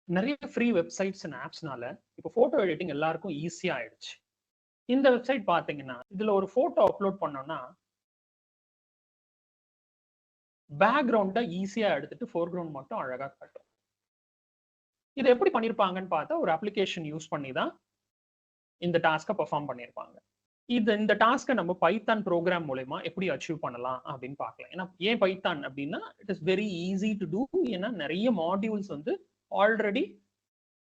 நிறைய free websites and ஆப்ஸ்னால இப்போ photo editing எல்லாருக்கும் ஈஸியா ஆயிடுச்சு. இந்த வெப்சைட் பாத்தீங்கன்னா இதுல ஒரு போட்டோ அப்லோட் பண்ணோம்னா பேக்ரவுண்ட ஈஸியா எடுத்துட்டு ஃபோர்கிரவுண்ட் மட்டும் அழகா காட்டும். இது எப்படி பண்ணிருப்பாங்கன்னு பார்த்தா ஒரு அப்ளிகேஷன் யூஸ் பண்ணி தான் இந்த டாஸ்கை பெர்ஃபார்ம் பண்ணியிருப்பாங்க. இந்த டாஸ்கை நம்ம பைத்தான் ப்ரோக்ராம் மூலமா எப்படி அச்சீவ் பண்ணலாம் அப்படின்னு பார்க்கலாம். ஏன்னா ஏன் பைத்தான் அப்படின்னா it is very easy to do. ஏன்னா நிறைய மாடியூல்ஸ் வந்து ஆல்ரெடி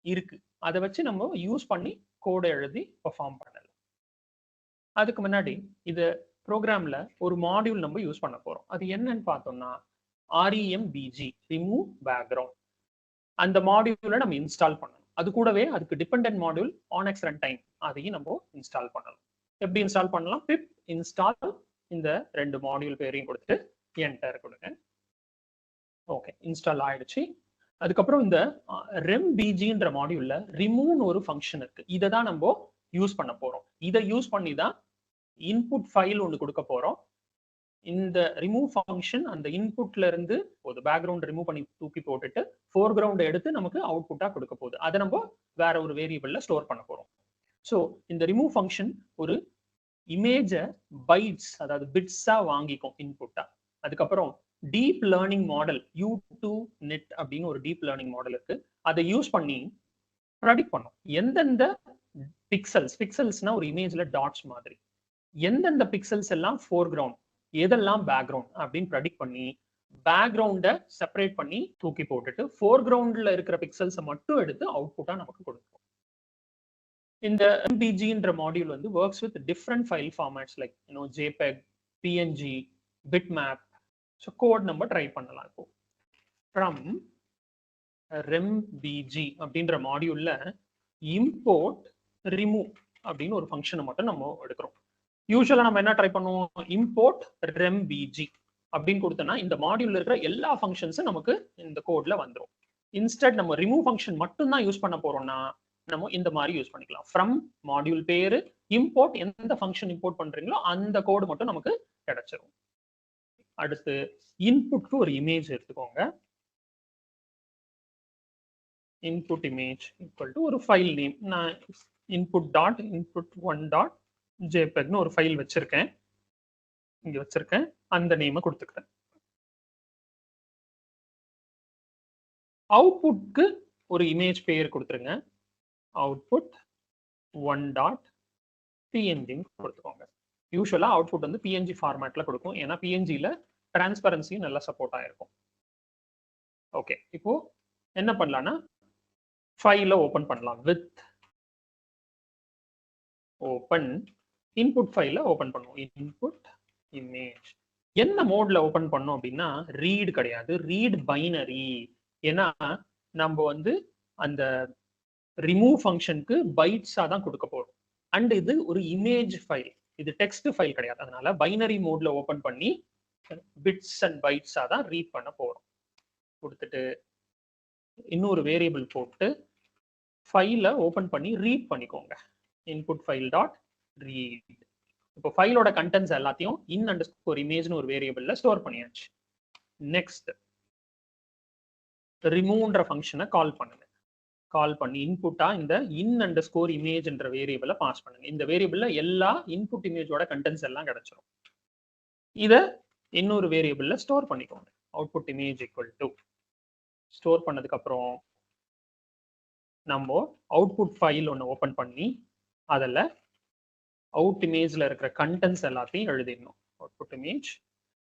இருக்கு. அதை வச்சு நம்ம யூஸ் பண்ணி கோடை எழுதி பெர்ஃபார்ம் பண்ணலாம். அதுக்கு முன்னாடி இது ப்ரோக்ராம்ல ஒரு மாடியூல் நம்ம யூஸ் பண்ண போறோம். அது என்னன்னு பார்த்தோம்னா REMBG ரிமூவ் பேக்ரவுண்ட். அந்த மாடியூலை நம்ம இன்ஸ்டால் பண்ணணும். அது கூடவே அதுக்கு டிபெண்டன்ட் மாடியூல் ஆன்எக்ஸ் ரன் டைம் அதையும் நம்ம இன்ஸ்டால் பண்ணணும். எப்படி இன்ஸ்டால் பண்ணலாம்? பிப் இன்ஸ்டால் இந்த ரெண்டு மாடியூல் பேரையும் கொடுத்துட்டு என்டர் கொடுங்க. ஓகே, இன்ஸ்டால் ஆயிடுச்சு. அதுக்கப்புறம் இந்த REMBGன்ற மாடியூல்ல ரிமூவ்னு ஒரு ஃபங்க்ஷன் இருக்கு. இதை தான் நம்ம யூஸ் பண்ண போறோம். இதை யூஸ் பண்ணி தான் இன்புட் ஃபைல் ஒன்று கொடுக்க போறோம். இந்த ரிமூவ் ஃபங்க்ஷன் அந்த இன்புட்ல இருந்து ஒரு பேக்ரவுண்ட் ரிமூவ் பண்ணி தூக்கி போட்டுட்டு ஃபோர்கிரவுண்ட் எடுத்து நமக்கு அவுட்புட்டா கொடுக்க போகுது. அதை நம்ம வேற ஒரு வேரியபிள்ல ஸ்டோர் பண்ண போறோம். ஸோ இந்த ரிமூவ் ஃபங்க்ஷன் ஒரு இமேஜை பைட்ஸ் அதாவது பிட்ஸா வாங்கிக்கும் இன்புட்டா. அதுக்கப்புறம் டீப் லேர்னிங் மாடல் U2Net அப்படின்னு ஒரு டீப் லேர்னிங் மாடல் இருக்கு. அதை யூஸ் பண்ணி ப்ரெடிக்ட் பண்ணும் எந்தெந்த பிக்சல்ஸ்னா ஒரு இமேஜ்ல டாட்ஸ் மாதிரி எந்தெந்த பிக்சல்ஸ் எல்லாம் ஃபோர்கிரவுண்ட் எதெல்லாம் பேக்ரவுண்ட் அப்படின்னு ப்ரெடிக்ட் பண்ணி பேக்ரவுண்டை செப்பரேட் பண்ணி தூக்கி போட்டுட்டு ஃபோர்கிரவுண்ட்ல இருக்கிற பிக்சல்ஸை மட்டும் எடுத்து அவுட்புட்டா நமக்கு கொடுக்கும். இந்த MBGன்ற மாடியூல் வந்து works with different file formats like JPEG, PNG, bitmap. So code நம்ம ட்ரை பண்ணலாம். இப்போ ஃப்ரம் REMBG அப்படின்ற மாடியூல்ல இம்போர்ட் ரிமூவ் அப்படின்னு ஒரு ஃபங்க்ஷனை மட்டும் நம்ம எடுக்கிறோம். யூஸ்வலா நம்ம என்ன ட்ரை பண்ணுவோம்? இம்போர்ட் REMBG அப்படின்னு கொடுத்தோம்னா இந்த மாடியூல்ல இருக்கிற எல்லா ஃபங்க்ஷன்ஸும் நமக்கு இந்த கோட்ல வந்துடும். இன்ஸ்டெட் நம்ம ரிமூவ் ஃபங்க்ஷன் மட்டும் தான் யூஸ் பண்ண போறோம்னா நம்ம இந்த மாதிரி யூஸ் பண்ணிக்கலாம். ஃப்ரம் மாடியூல் பேரு இம்போர்ட் எந்த ஃபங்க்ஷன் இம்போர்ட் பண்றீங்களோ அந்த கோடு மட்டும் நமக்கு கிடைச்சிரும். அடுத்து இன்புட்க்கு ஒரு இமேஜ் எடுத்துக்கோங்க. இன்புட் இமேஜ் ஈக்குவல் டு ஒரு ஃபைல் நேம். நான் input.input1.jpegனு ஒரு ஃபைல் வச்சிருக்கேன். இங்க வச்சிருக்கேன். அந்த நேமை கொடுத்துக்கிறேன். அவுட்புட்க்கு ஒரு இமேஜ் பேர் கொடுத்துருங்க. அவுட்புட் 1.png கொடுத்துக்கோங்க. யூஸ்வலா அவுட்புட் வந்து PNG ஃபார்மேட்ல கொடுக்கும். ஏன்னா PNGல டிரான்ஸ்பரன்சியும் நல்லா சப்போர்ட் ஆயிருக்கும். ஓகே, இப்போ என்ன பண்ணலாம்னா ஃபைல ஓபன் பண்ணலாம். வித் ஓபன் இன்புட் ஃபைல ஓபன் பண்ணுவோம். இன்புட் இமேஜ் என்ன மோட்ல ஓபன் பண்ணோம் அப்படின்னா ரீட் கிடையாது, ரீட் பைனரி. ஏன்னா நம்ம வந்து அந்த ரிமூவ் ஃபங்க்ஷனுக்கு பைட்ஸா தான் கொடுக்க போறோம். அண்ட் இது ஒரு இமேஜ் ஃபைல், இது டெக்ஸ்ட் ஃபைல் கிடையாது. அதனால பைனரி மோட்ல ஓபன் பண்ணி பிட்ஸ் அண்ட் பைட்ஸா தான் ரீட் பண்ண போறோம். கொடுத்துட்டு இன்னொரு வேரியபிள் போட்டு ஃபைல ஓபன் பண்ணி ரீட் பண்ணிக்கோங்க. Input file dot read. இப்போ ஃபைலோட கண்டென்ட்ஸ் எல்லாத்தையும் in_image ஒரு வேரியபிள்ல ஸ்டோர் பண்ணியாச்சு. நெக்ஸ்ட் ரிமூவ்ன்ற ஃபங்க்ஷனை கால் பண்ணுங்க. கால் பண்ணி இன்புட்டா இந்த in_image வேரியபிளை பாஸ் பண்ணுங்க. இந்த வேரியபிள்ல எல்லா இன்புட் இமேஜோட கண்டென்ட்ஸ் எல்லாம் கிடைச்சிரும். இத இன்னொரு வேரியபிள்ல ஸ்டோர் பண்ணிக்கோங்க. Output image equal to store பண்ணதுக்கு அப்புறம் நம்ம அவுட்புட் ஃபைல் ஒன்று ஓபன் பண்ணி அதில் அவுட் இமேஜ்ல இருக்கிற கண்டென்ட்ஸ் எல்லாத்தையும் எழுதிடணும். அவுட்புட் இமேஜ்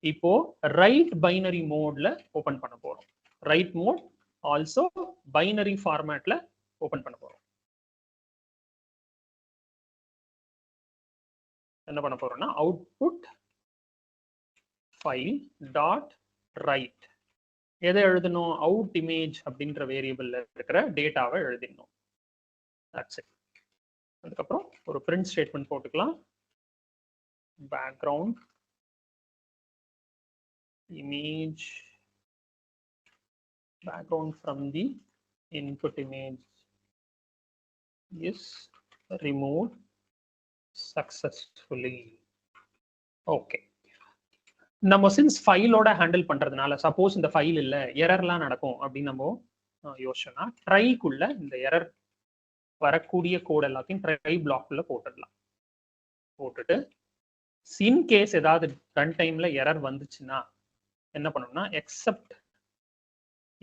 இப்போ ரைட் பைனரி மோட்ல ஓபன் பண்ண போறோம். ரைட் மோட் ஆல்சோ பைனரி ஃபார்மேட்ல ஓபன் பண்ண போறோம். என்ன பண்ண போறோம்னா அவுட்புட் ஃபைல் டாட் ரைட் எதை எழுதணும்? அவுட் இமேஜ் அப்படின்ற வேரியபிள்ல இருக்கிற டேட்டாவை எழுதிடணும். That's it. அதுக்கப்புறம் ஒரு பிரிண்ட் ஸ்டேட்மெண்ட் போட்டுக்கலாம். Background image background from the input image is removed successfully. Okay, நம்ம சின்ஸ் ஃபைலோட ஹேண்டில் பண்றதுனால சப்போஸ் இந்த ஃபைல் இல்ல எரர்லாம் நடக்கும் அப்படின்னு நம்ம யோசனா ட்ரைக்குள்ள இந்த எரர் வரக்கூடிய கோட் எல்லாத்தையும் ட்ரை பிளாக்குள்ள போட்டுடலாம். போட்டுட்டு இன் கேஸ் ஏதாவது ரன் டைம்ல எரர் வந்துச்சுன்னா என்ன பண்ணணும்னா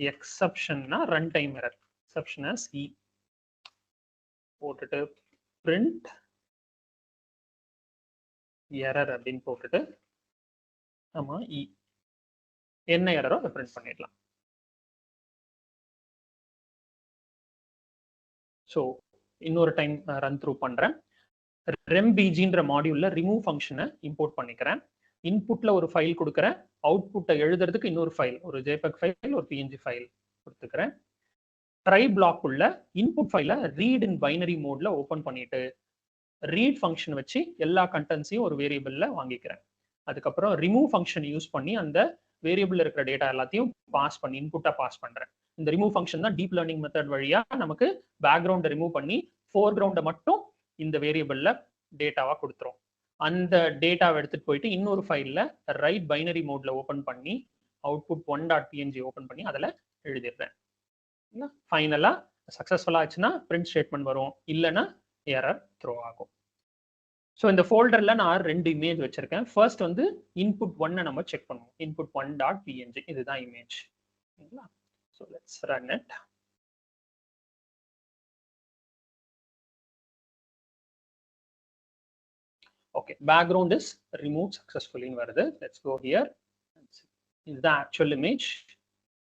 எக்ஸப்ஷன்னா run time error exception as e போட்டுட்டு print எரர் அப்படின்னு போட்டுட்டு ஆமா e என்ன எரரோ அதை பிரிண்ட் பண்ணிடலாம். ஸோ இன்னொரு டைம் ரன் த்ரூ பண்றேன். rembgன்ற மாடியூல்ல ரிமூவ் ஃபங்க்ஷனை இம்போர்ட் பண்ணிக்கிறேன். இன்புட்ல ஒரு ஃபைல் கொடுக்குறேன், அவுட்புட்டை எழுதுறதுக்கு இன்னொரு ஃபைல், ஒரு JPEG ஃபைல், ஒரு PNG ஃபைல் கொடுத்துக்கிறேன். ட்ரை பிளாக் உள்ள இன்புட் ஃபைலை ரீட் இன் பைனரி மோட்ல ஓபன் பண்ணிட்டு ரீட் ஃபங்க்ஷன் வச்சு எல்லா கண்டென்ட்ஸையும் ஒரு வேரியபிள்ல வாங்கிக்கிறேன். அதுக்கப்புறம் ரிமூவ் ஃபங்க்ஷன் யூஸ் பண்ணி அந்த வேரியபிள் இருக்கிற டேட்டா எல்லாத்தையும் பாஸ் பண்ணி இன்புட்டா பாஸ் பண்றேன். இந்த ரிமூவ் ஃபங்க்ஷன் தான் டீப் லேர்னிங் மெத்தட் வழியா நமக்கு பேக்ரவுண்டை ரிமூவ் பண்ணி ஃபோர்கிரவுண்டை மட்டும் இந்த வேரியபிள்ல டேட்டாவா கொடுத்துரும். அந்த டேட்டாவை எடுத்துட்டு போயிட்டு இன்னொரு ஃபைல்ல ரைட் பைனரி மோட்ல ஓபன் பண்ணி அவுட்புட் 1.png ஓபன் பண்ணி அதில் எழுதிடுறேன். ஃபைனலா சக்சஸ்ஃபுல்லா ஆச்சுன்னா பிரிண்ட் ஸ்டேட்மெண்ட் வரும், இல்லைன்னா எரர் த்ரோ ஆகும். ஸோ இந்த ஃபோல்டர்ல நான் 2 இமேஜ் வச்சிருக்கேன். ஃபர்ஸ்ட் வந்து இன்புட் 1 நம்ம செக் பண்ணுவோம். இன்புட் 1.png இதுதான் image. So let's run it. Okay, background is remove successfully வருது. Let's go here. இதுதான் ஆக்சுவல் இமேஜ்,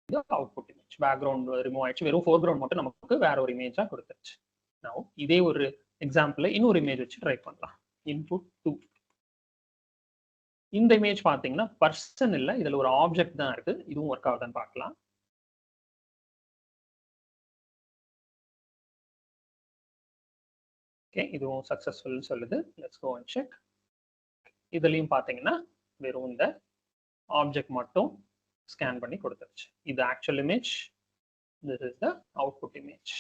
இது அவுட்புட் இமேஜ். பேக்ரவுண்ட் ரிமூவ் ஆயிடுச்சு, வெறும் ஃபோர்கிரவுண்ட் மட்டும் நமக்கு வேற ஒரு இமேஜா கொடுத்துருச்சு. நவ இதே ஒரு எக்ஸாம்பிள் இன்னொரு இமேஜ் வச்சு ட்ரை பண்ணலாம். இன்புட் 2. இந்த இமேஜ் பாத்தீங்கன்னா பர்சன் இல்ல, இதுல ஒரு ஆப்ஜெக்ட் தான் இருக்கு. இதுவும் ஒர்க் ஆகுதான்னு பார்க்கலாம். ஓகே, இதுவும் சக்சஸ்ஃபுல் சொல்லுது. Let's go and check. இதுலயும் பாத்தீங்கன்னா வெறும் இந்த ஆப்ஜெக்ட் மட்டும் ஸ்கேன் பண்ணி கொடுத்துருச்சு. இது actual image, this is the output image.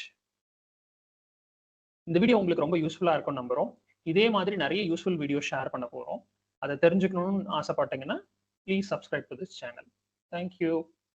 இந்த வீடியோ உங்களுக்கு ரொம்ப யூஸ்ஃபுல்லா இருக்கும் நம்புறோம். இதே மாதிரி நிறைய யூஸ்ஃபுல் வீடியோ ஷேர் பண்ண போறோம். அதை தெரிஞ்சுக்கணும்னு ஆசைப்பட்டீங்கன்னா please subscribe to this channel. Thank you.